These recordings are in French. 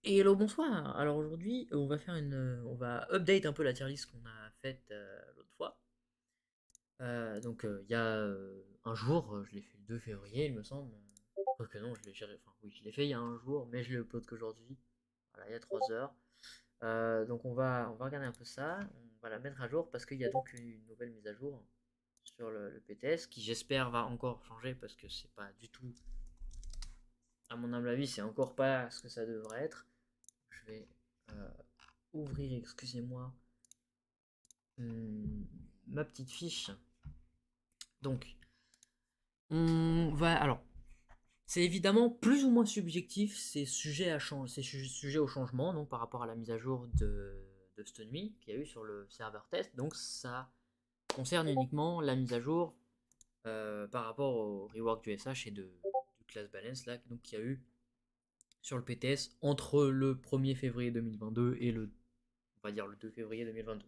Hello, bonsoir. Alors aujourd'hui, on va update un peu la tier list qu'on a faite l'autre fois. Il y a un jour, je l'ai fait le 2 février, il me semble. Quoique non, je l'ai géré. Enfin oui, je l'ai fait il y a un jour, mais je l'ai upload qu'aujourd'hui. Voilà, il y a 3 heures. On va regarder un peu ça. On va la mettre à jour parce qu'il y a donc une nouvelle mise à jour sur le PTS qui j'espère va encore changer parce que c'est pas du tout, à mon humble avis, c'est encore pas ce que ça devrait être. Je vais euh, ouvrir, excusez-moi, hum, ma petite fiche. Donc, on va. Alors, c'est évidemment plus ou moins subjectif, c'est sujet à c'est sujet au changement, donc par rapport à la mise à jour de cette nuit qu'il y a eu sur le serveur test. Donc, ça concerne uniquement la mise à jour par rapport au rework du SH et du class balance là, donc qu'il y a eu sur le PTS entre le 1er février 2022 et on va dire le 2 février 2022.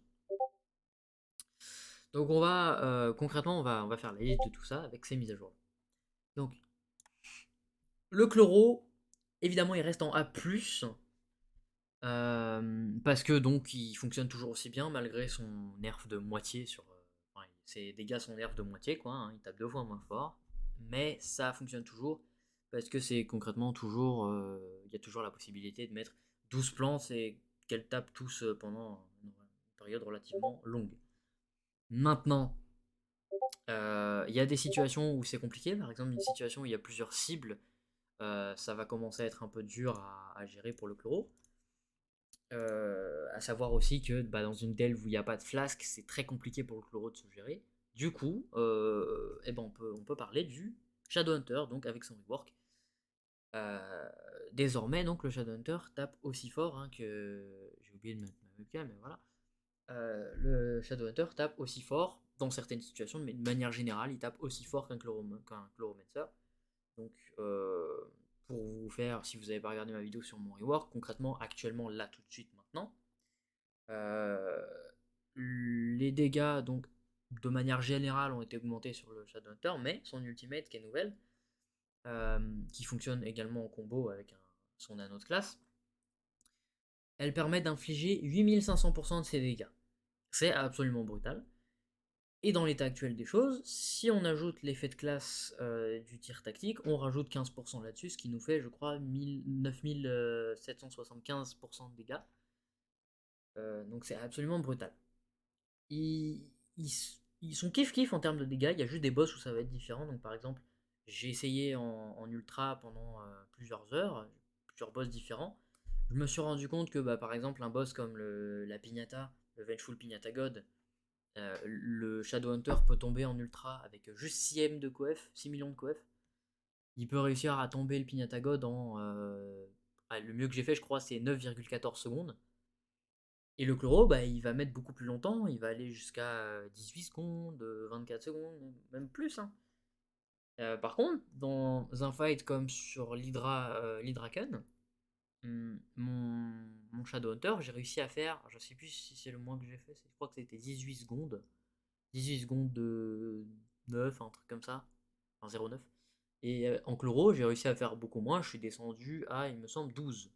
Donc concrètement, on va faire la liste de tout ça avec ces mises à jour. Donc le chloro, évidemment, il reste en A+, parce que donc il fonctionne toujours aussi bien malgré son nerf de moitié enfin, ses dégâts sont nerfs de moitié quoi, hein, il tape 2 fois moins fort, mais ça fonctionne toujours parce que c'est concrètement toujours, il y a toujours la possibilité de mettre 12 plantes et qu'elles tapent tous pendant une période relativement longue. Maintenant, il y a des situations où c'est compliqué, par exemple une situation où il y a plusieurs cibles, ça va commencer à être un peu dur à gérer pour le chloro. À savoir aussi que bah, dans une delve où il n'y a pas de flasque, c'est très compliqué pour le chloro de se gérer. Du coup, eh ben on peut parler du Shadowhunter, donc avec son rework. Euh, Désormais, donc le Shadowhunter tape aussi fort que. J'ai oublié de mettre ma webcam, mais voilà. Le Shadowhunter tape aussi fort dans certaines situations, mais de manière générale, il tape aussi fort qu'un Chloromancer. Donc, pour vous faire, si vous n'avez pas regardé ma vidéo sur mon rework, concrètement, actuellement, là, tout de suite, maintenant, euh, les dégâts, donc, de manière générale, ont été augmentés sur le Shadowhunter, mais son ultimate, qui est nouvelle, qui fonctionne également en combo avec son anneau de classe, elle permet d'infliger 8500% de ses dégâts. C'est absolument brutal. Et dans l'état actuel des choses, si on ajoute l'effet de classe du tir tactique, on rajoute 15% là-dessus, ce qui nous fait, je crois, 9775% de dégâts. Donc c'est absolument brutal. Ils, ils, ils sont kiff-kiff en termes de dégâts, il y a juste des boss où ça va être différent. Donc par exemple, j'ai essayé en ultra pendant plusieurs heures, plusieurs boss différents. Je me suis rendu compte que bah, par exemple un boss comme la Pignata, le Vengeful Pignata God, le Shadowhunter peut tomber en ultra avec juste 6 M de coef, 6 millions de coef. Il peut réussir à tomber le Pignata God le mieux que j'ai fait, je crois, c'est 9,14 secondes. Et le chloro, bah, il va mettre beaucoup plus longtemps. Il va aller jusqu'à 18 secondes, 24 secondes, même plus, hein. Par contre, dans un fight comme sur l'Hydraken, mon Shadowhunter, j'ai réussi à faire, je sais plus si c'est le moins que j'ai fait, je crois que c'était 18 secondes. 18 secondes de 9, un truc comme ça, enfin 0,9. Et en chloro, j'ai réussi à faire beaucoup moins, je suis descendu à, il me semble, 12.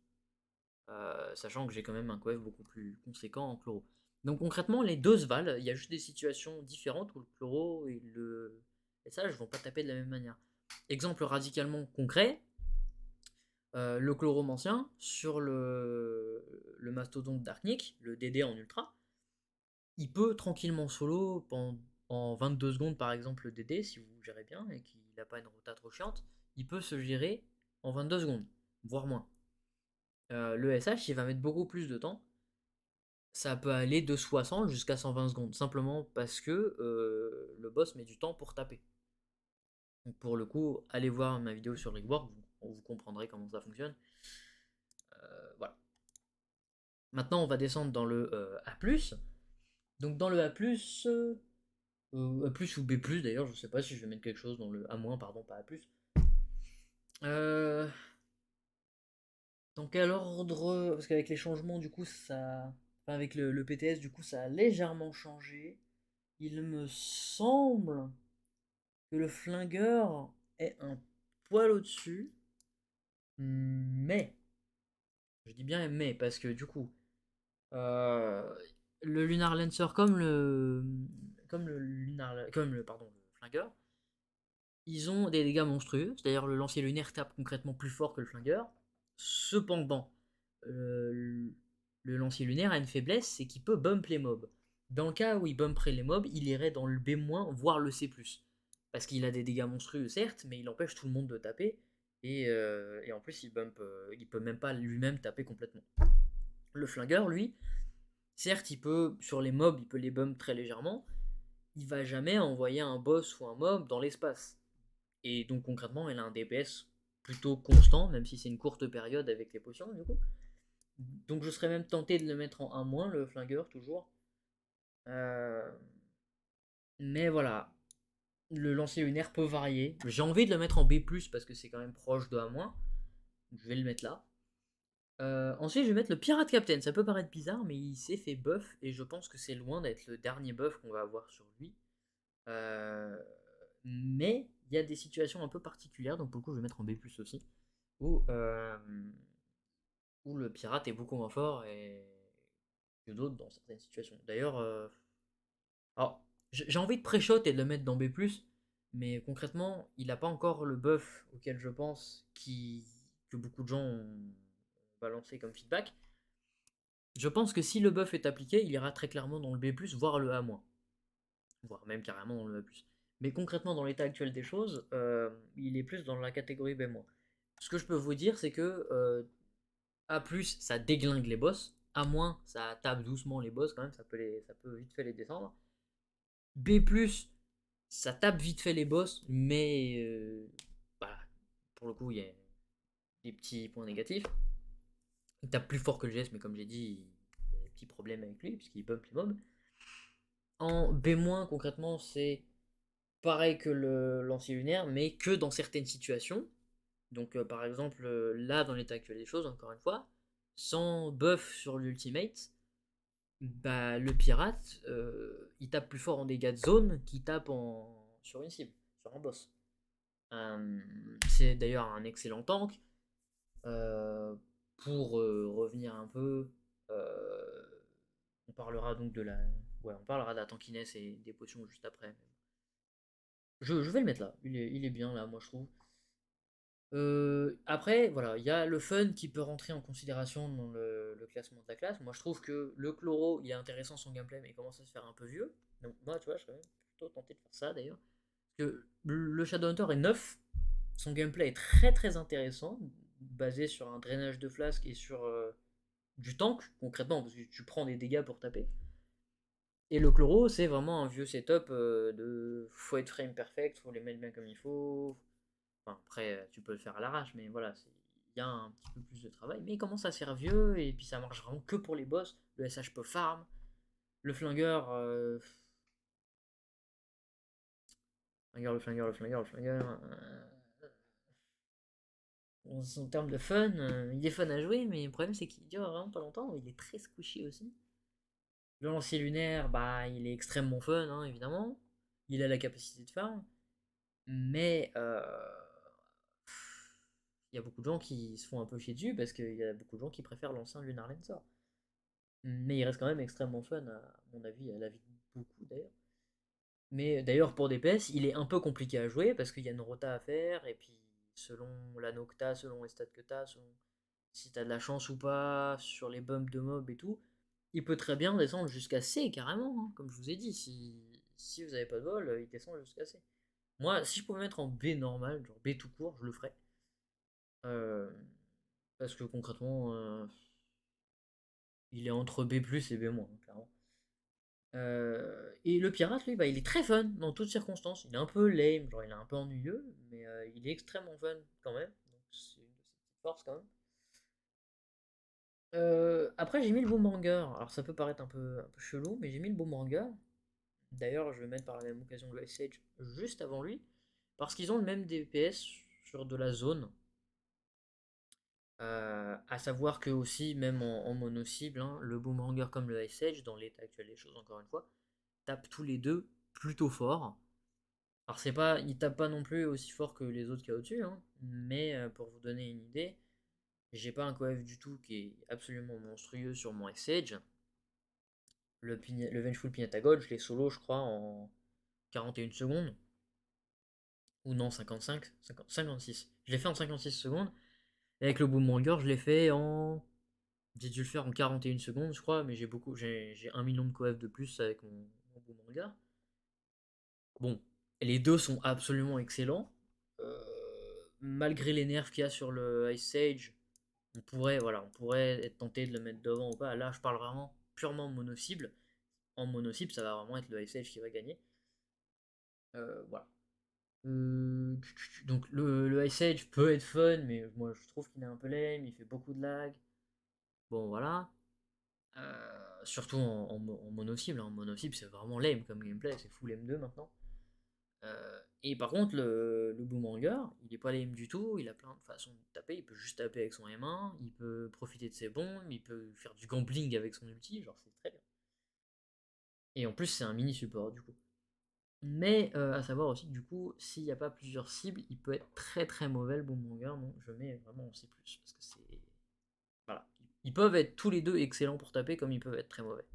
Sachant que j'ai quand même un coef beaucoup plus conséquent en chloro. Donc concrètement, les deux se valent, il y a juste des situations différentes où le chloro et le SH vont pas taper de la même manière. Exemple radicalement concret, le chloromancien sur le mastodonte Darknik, le DD en ultra, il peut tranquillement solo en 22 secondes par exemple le DD si vous gérez bien et qu'il n'a pas une rota trop chiante, il peut se gérer en 22 secondes, voire moins. Le SH il va mettre beaucoup plus de temps, ça peut aller de 60 jusqu'à 120 secondes, simplement parce que le boss met du temps pour taper. Donc pour le coup, allez voir ma vidéo sur Rigwork, vous comprendrez comment ça fonctionne. Voilà. Maintenant on va descendre dans le A+. Donc dans le A+, A+, ou B+, d'ailleurs, je sais pas si je vais mettre quelque chose dans le A-, pardon, pas A+. Euh, dans quel ordre? Parce qu'avec les changements, du coup, ça. Enfin, avec le PTS, du coup, ça a légèrement changé. Il me semble que le flingueur est un poil au-dessus. Mais Je dis bien mais parce que du coup, euh, le Lunar Lancer comme le flingueur, ils ont des dégâts monstrueux, c'est-à-dire le lancier lunaire tape concrètement plus fort que le flingueur. Cependant, euh, le lancier lunaire a une faiblesse, c'est qu'il peut bump les mobs. Dans le cas où il bumperait les mobs, il irait dans le B-, voire le C+. Parce qu'il a des dégâts monstrueux, certes, mais il empêche tout le monde de taper. Et en plus, il peut même pas lui-même taper complètement. Le flingueur, lui, certes, il peut, sur les mobs, il peut les bump très légèrement. Il va jamais envoyer un boss ou un mob dans l'espace. Et donc concrètement, elle a un DPS plutôt constant, même si c'est une courte période avec les potions, du coup. Donc je serais même tenté de le mettre en 1-, le flingueur, toujours. Euh, mais voilà, le lancer lunaire peut varier. J'ai envie de le mettre en B+, parce que c'est quand même proche de A-. Je vais le mettre là. Ensuite, je vais mettre le Pirate Captain. Ça peut paraître bizarre, mais il s'est fait buff, et je pense que c'est loin d'être le dernier buff qu'on va avoir sur lui. Euh, mais il y a des situations un peu particulières, donc pour le coup, je vais mettre en B+, aussi, où, où le pirate est beaucoup moins fort que d'autres dans certaines situations. D'ailleurs, alors, j'ai envie de pré-shot et de le mettre dans B+, mais concrètement, il n'a pas encore le buff auquel je pense que beaucoup de gens ont balancé comme feedback. Je pense que si le buff est appliqué, il ira très clairement dans le B+, voire le A-, voire même carrément dans le A+. Mais concrètement, dans l'état actuel des choses, il est plus dans la catégorie B-. Ce que je peux vous dire, c'est que A+, ça déglingue les boss. A-, ça tape doucement les boss quand même, ça peut vite fait les descendre. B+, ça tape vite fait les boss, mais voilà, pour le coup, il y a des petits points négatifs. Il tape plus fort que le GS, mais comme j'ai dit, il y a des petits problèmes avec lui, puisqu'il bump les mobs. En B-, concrètement, c'est pareil que le lancier lunaire, mais que dans certaines situations. Donc, par exemple, là, dans l'état actuel des choses, encore une fois, sans buff sur l'ultimate, bah, le pirate, il tape plus fort en dégâts de zone qu'il tape sur une cible, sur un boss. C'est d'ailleurs un excellent tank. Euh, pour revenir un peu, euh, on parlera donc de la, ouais, on parlera de la tankiness et des potions juste après. Je vais le mettre là. Il est bien là, moi je trouve. Après, voilà, il y a le fun qui peut rentrer en considération dans le classement de la classe. Moi, je trouve que le chloro, il est intéressant son gameplay, mais il commence à se faire un peu vieux. Donc, moi, tu vois, je serais plutôt tenté de faire ça d'ailleurs. Parce que le Shadowhunter est neuf, son gameplay est très très intéressant, basé sur un drainage de flasques et sur du tank, concrètement, parce que tu prends des dégâts pour taper. Et le chloro, c'est vraiment un vieux setup de faut être frame perfect, faut les mettre bien comme il faut. Enfin, après, tu peux le faire à l'arrache, mais voilà, il y a un petit peu plus de travail. Mais il commence à se faire vieux, et puis ça marche vraiment que pour les boss. Le SH peut farm. Le flingueur, le flingueur, le flingueur, le flingueur. En termes de fun, il est fun à jouer, mais le problème c'est qu'il dure vraiment pas longtemps. Il est très squishy aussi. Le lancier lunaire, bah, il est extrêmement fun, hein, évidemment. Il a la capacité de farm. Mais il y a beaucoup de gens qui se font un peu chier dessus parce qu'il y a beaucoup de gens qui préfèrent l'ancien Lunar Lancer. Mais il reste quand même extrêmement fun, à mon avis, à l'avis de beaucoup d'ailleurs. Mais d'ailleurs, pour DPS, il est un peu compliqué à jouer parce qu'il y a une rota à faire, et puis selon l'anneau que t'as, selon les stats que t'as, selon si t'as de la chance ou pas, sur les bumps de mob et tout, il peut très bien descendre jusqu'à C carrément, hein, comme je vous ai dit. Si vous avez pas de vol, il descend jusqu'à C. Moi, si je pouvais mettre en B normal, genre B tout court, je le ferais. Euh, Parce que concrètement, il est entre B+, et B-, clairement. Et le pirate, lui, bah, il est très fun dans toutes circonstances. Il est un peu lame, genre il est un peu ennuyeux, mais il est extrêmement fun quand même. Donc c'est une de ses petites forces quand même. Après, j'ai mis le boomerang. Alors ça peut paraître un peu chelou, mais j'ai mis le boomerang. D'ailleurs, je vais mettre par la même occasion le Sage juste avant lui, parce qu'ils ont le même DPS sur de la zone. À savoir que aussi, même en mono-cible, hein, le boomerang comme le Ice Edge, dans l'état actuel des choses encore une fois, tapent tous les deux plutôt fort. Alors c'est pas, ils tapent pas non plus aussi fort que les autres qu'il y a au-dessus, hein, mais pour vous donner une idée, J'ai pas un coef du tout qui est absolument monstrueux sur mon Ice-Age. Le Vengeful Pinata God, je l'ai solo, je crois, en 41 secondes. Ou non, 55, 56. Je l'ai fait en 56 secondes. Et avec le Boomerang, je l'ai fait en. J'ai dû le faire en 41 secondes, je crois, mais j'ai 1 million de coef de plus avec mon Boomerang. Bon, les deux sont absolument excellents. Euh, Malgré les nerfs qu'il y a sur le Ice Age, on pourrait être tenté de le mettre devant ou pas. Là, je parle vraiment purement mono-cible. En mono-cible, ça va vraiment être le Ice Age qui va gagner. Voilà. Donc le Ice Age peut être fun, mais moi je trouve qu'il est un peu lame, il fait beaucoup de lag. Bon voilà. Surtout en mono-cible. En mono-cible, c'est vraiment lame comme gameplay, c'est full M2 maintenant. Et par contre, le Boomerang, il est pas lame du tout, il a plein de façons de taper, il peut juste taper avec son M1, il peut profiter de ses bombes, il peut faire du gambling avec son ulti, genre c'est très bien. Et en plus, c'est un mini support du coup. Mais à savoir aussi que du coup, s'il n'y a pas plusieurs cibles, il peut être très très mauvais le Boomerang, donc je mets vraiment en C+, parce que c'est. Voilà. Ils peuvent être tous les deux excellents pour taper, comme ils peuvent être très mauvais.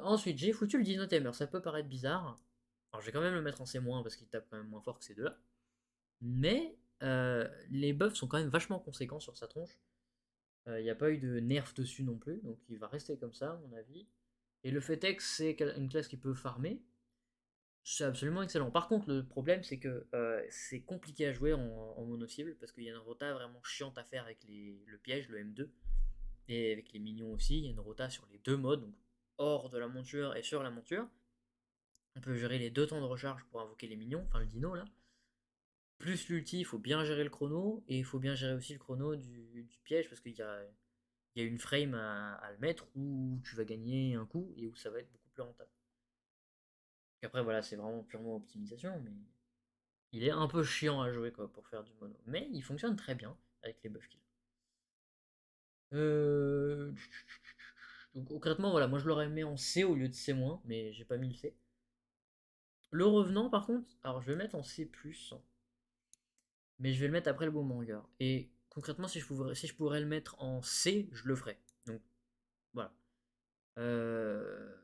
Ensuite, j'ai foutu le Dino Tamer, ça peut paraître bizarre. Alors je vais quand même le mettre en C- parce qu'il tape quand même moins fort que ces deux-là. Mais les buffs sont quand même vachement conséquents sur sa tronche. Il n'y a pas eu de nerf dessus non plus, donc il va rester comme ça, à mon avis. Et le fait est que c'est une classe qui peut farmer. C'est absolument excellent. Par contre, le problème, c'est que c'est compliqué à jouer en mono-cible, parce qu'il y a une rota vraiment chiante à faire avec le piège, le M2, et avec les minions aussi. Il y a une rota sur les deux modes, donc hors de la monture et sur la monture. On peut gérer les deux temps de recharge pour invoquer les minions, enfin le dino là. Plus l'ulti, il faut bien gérer le chrono, et il faut bien gérer aussi le chrono du piège, parce qu'il y a une frame à le mettre où tu vas gagner un coup et où ça va être beaucoup plus rentable. Après, voilà, c'est vraiment purement optimisation, mais il est un peu chiant à jouer quoi, pour faire du mono. Mais il fonctionne très bien avec les buffs qu'il a. Donc, concrètement, voilà, moi je l'aurais mis en C au lieu de C-, mais j'ai pas mis le C. Le revenant, par contre, alors je vais le mettre en C+, mais je vais le mettre après le Boomerang. Et concrètement, si je pourrais le mettre en C, je le ferais. Donc voilà. Euh,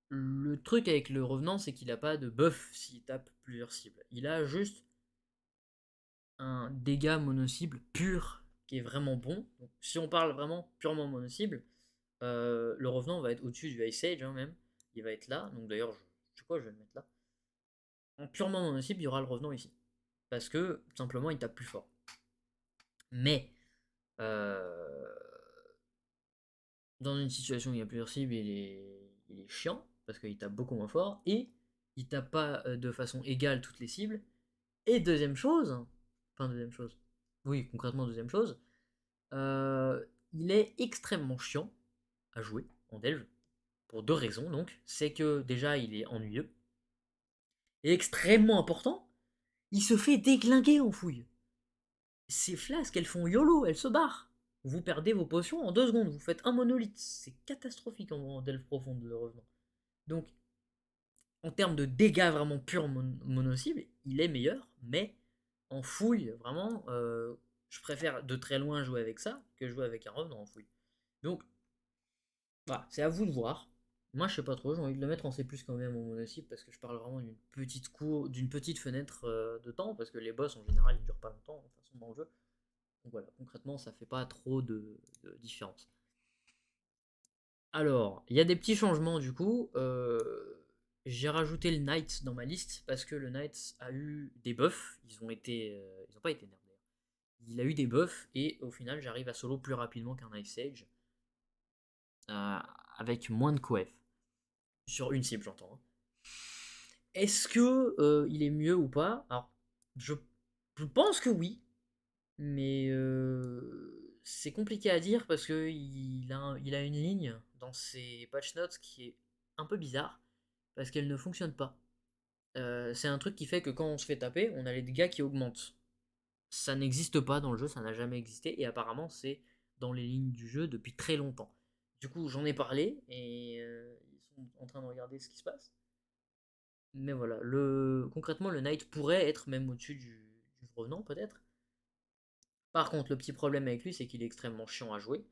le truc avec le revenant, c'est qu'il a pas de buff s'il tape plusieurs cibles. Il a juste un dégât mono-cible pur qui est vraiment bon. Donc, si on parle vraiment purement mono-cible, le revenant va être au-dessus du Ice Age, hein, même. Il va être là. Donc d'ailleurs, je sais quoi, je vais le mettre là. En purement mono-cible, il y aura le revenant ici. Parce que tout simplement, il tape plus fort. Mais euh, dans une situation où il y a plusieurs cibles, il est chiant. Parce qu'il tape beaucoup moins fort. Et il tape pas de façon égale toutes les cibles. Et deuxième chose, enfin deuxième chose, oui, concrètement deuxième chose, euh, il est extrêmement chiant à jouer en delve, pour deux raisons donc. C'est que déjà il est ennuyeux, et extrêmement important, il se fait déglinguer en fouille. Ces flasques, elles font YOLO, elles se barrent. Vous perdez vos potions en 2 secondes, vous faites un monolithe. C'est catastrophique en delve profonde le revenant. Donc, en termes de dégâts vraiment purs mono-cible, il est meilleur, mais en fouille, vraiment, je préfère de très loin jouer avec ça que jouer avec un revenant en fouille. Donc, voilà, c'est à vous de voir. Moi, je sais pas trop, j'ai envie de le mettre en C+, quand même en mono-cible, parce que je parle vraiment d'une petite fenêtre de temps, parce que les boss en général ils durent pas longtemps, de toute façon, dans le jeu. Donc voilà, concrètement, ça fait pas trop de différence. Alors, il y a des petits changements du coup. J'ai rajouté le Knight dans ma liste parce que le Knight a eu des buffs. Ils ont pas été nerfs d'ailleurs. Il a eu des buffs et au final, j'arrive à solo plus rapidement qu'un Ice Age euh, avec moins de coef sur une cible, j'entends, hein. Est-ce que il est mieux ou pas? Alors, je, je pense que oui, mais c'est compliqué à dire parce que il a une ligne dans ses patch notes qui est un peu bizarre parce qu'elle ne fonctionne pas. C'est un truc qui fait que quand on se fait taper, on a les dégâts qui augmentent. Ça n'existe pas dans le jeu, ça n'a jamais existé et apparemment c'est dans les lignes du jeu depuis très longtemps. Du coup, j'en ai parlé et ils sont en train de regarder ce qui se passe. Mais voilà, concrètement, le Knight pourrait être même au-dessus du Revenant peut-être. Par contre, le petit problème avec lui, c'est qu'il est extrêmement chiant à jouer.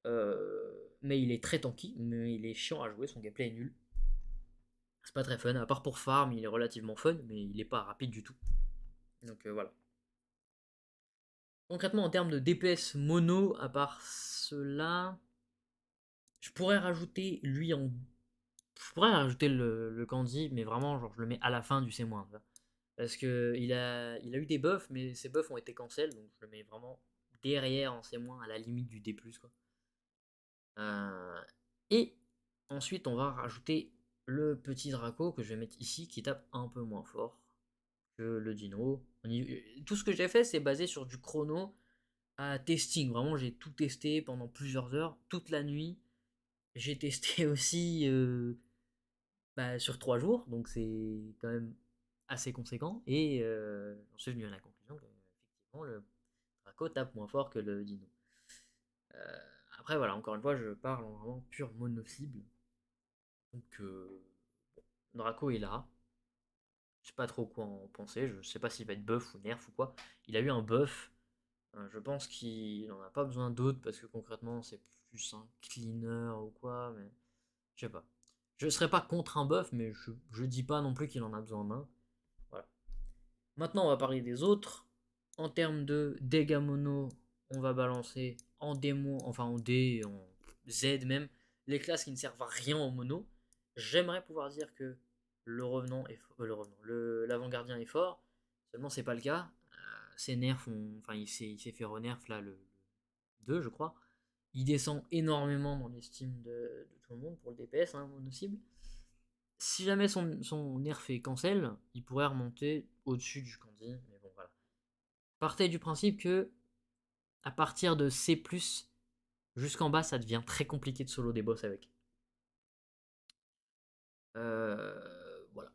Mais il est très tanky, mais il est chiant à jouer, son gameplay est nul. C'est pas très fun, à part pour farm, il est relativement fun, mais il est pas rapide du tout. Donc voilà. Concrètement, en termes de DPS mono, à part cela, je pourrais rajouter lui en. Je pourrais rajouter le Candy, mais vraiment, genre, je le mets à la fin du C-. Parce que il a eu des buffs, mais ces buffs ont été cancel, donc je le mets vraiment derrière en C-, à la limite du D+, quoi. Et ensuite, on va rajouter le petit Draco que je vais mettre ici, qui tape un peu moins fort que le Dino. Tout ce que j'ai fait, c'est basé sur du chrono à testing. Vraiment, j'ai tout testé pendant plusieurs heures, toute la nuit. J'ai testé aussi sur 3 jours, donc c'est quand même assez conséquent. Et j'en suis venu à la conclusion que effectivement le Draco tape moins fort que le Dino. Euh, Après voilà, encore une fois, je parle en vraiment pure mono-cible. Donc Draco est là. Je sais pas trop quoi en penser. Je sais pas s'il va être buff ou nerf ou quoi. Il a eu un buff. Je pense qu'il n'en a pas besoin d'autres parce que concrètement c'est plus un cleaner ou quoi. Mais je sais pas. Je serais pas contre un buff, mais je dis pas non plus qu'il en a besoin d'un. Voilà. Maintenant, on va parler des autres. En termes de dégâts mono, on va balancer en démo, enfin en D, en Z même, les classes qui ne servent à rien en mono. J'aimerais pouvoir dire que le revenant est l'avant-gardien est fort, seulement c'est pas le cas. Ses nerfs enfin il s'est fait renerf là le 2 je crois. Il descend énormément dans l'estime de tout le monde pour le DPS, hein, mono cible. Si jamais son nerf est cancel, il pourrait remonter au-dessus du Candy, mais bon voilà. Partez du principe que à partir de C+, jusqu'en bas, ça devient très compliqué de solo des boss avec. Voilà.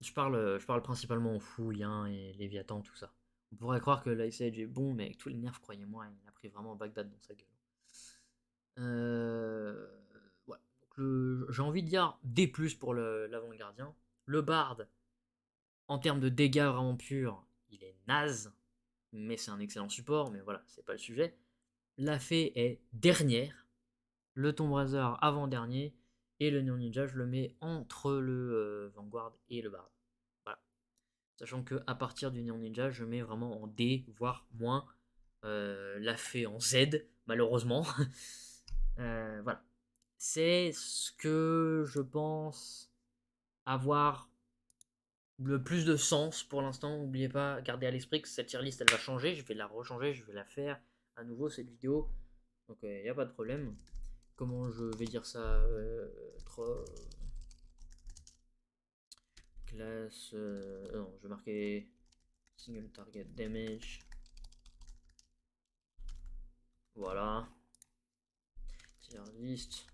Je parle principalement aux fous, Yin et Léviathan, tout ça. On pourrait croire que l'Ice Age est bon, mais avec tous les nerfs, croyez-moi, il a pris vraiment Bagdad dans sa gueule. Voilà. J'ai envie de dire D+, pour l'avant-gardien. Le Bard, en termes de dégâts vraiment purs, il est naze, mais c'est un excellent support, mais voilà, c'est pas le sujet. La fée est dernière, le Tomb Raider avant-dernier, et le Néon Ninja, je le mets entre le Vanguard et le Bard. Voilà. Sachant que à partir du Néon Ninja, je mets vraiment en D, voire moins. La fée en Z, malheureusement. Voilà. C'est ce que je pense avoir le plus de sens pour l'instant. N'oubliez pas, gardez à l'esprit que cette tier list elle va changer. Je vais la rechanger, je vais la faire à nouveau cette vidéo. Donc il n'y a pas de problème. Comment je vais dire ça classe. Non, je vais marquer single target damage. Voilà. Tier list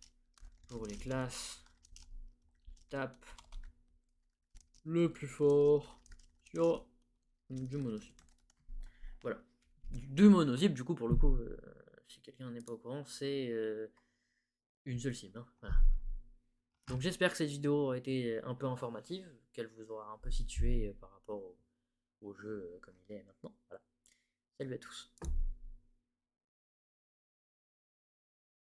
pour les classes. Tape le plus fort sur du monocycle. Voilà. Du monocycle, du coup, pour le coup, si quelqu'un n'est pas au courant, c'est une seule cible. Hein. Voilà. Donc j'espère que cette vidéo aura été un peu informative, qu'elle vous aura un peu situé par rapport au jeu comme il est maintenant. Voilà. Salut à tous.